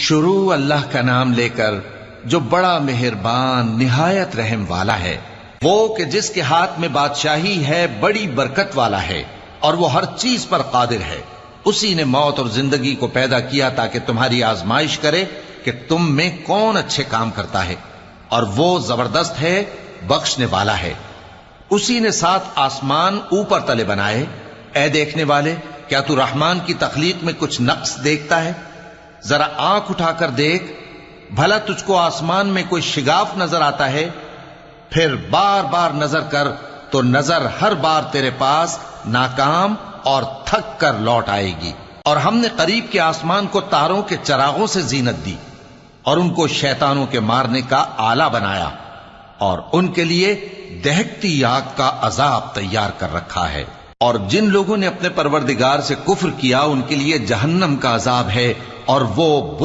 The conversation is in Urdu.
شروع اللہ کا نام لے کر جو بڑا مہربان نہایت رحم والا ہے، وہ کہ جس کے ہاتھ میں بادشاہی ہے، بڑی برکت والا ہے اور وہ ہر چیز پر قادر ہے۔ اسی نے موت اور زندگی کو پیدا کیا تاکہ تمہاری آزمائش کرے کہ تم میں کون اچھے کام کرتا ہے، اور وہ زبردست ہے، بخشنے والا ہے۔ اسی نے 7 آسمان اوپر تلے بنائے۔ اے دیکھنے والے، کیا تو رحمان کی تخلیق میں کچھ نقص دیکھتا ہے؟ ذرا آنکھ اٹھا کر دیکھ، بھلا تجھ کو آسمان میں کوئی شگاف نظر آتا ہے؟ پھر بار بار نظر کر تو نظر ہر بار تیرے پاس ناکام اور تھک کر لوٹ آئے گی۔ اور ہم نے قریب کے آسمان کو تاروں کے چراغوں سے زینت دی اور ان کو شیطانوں کے مارنے کا آلہ بنایا، اور ان کے لیے دہکتی آگ کا عذاب تیار کر رکھا ہے۔ اور جن لوگوں نے اپنے پروردگار سے کفر کیا ان کے لیے جہنم کا عذاب ہے، اور وہ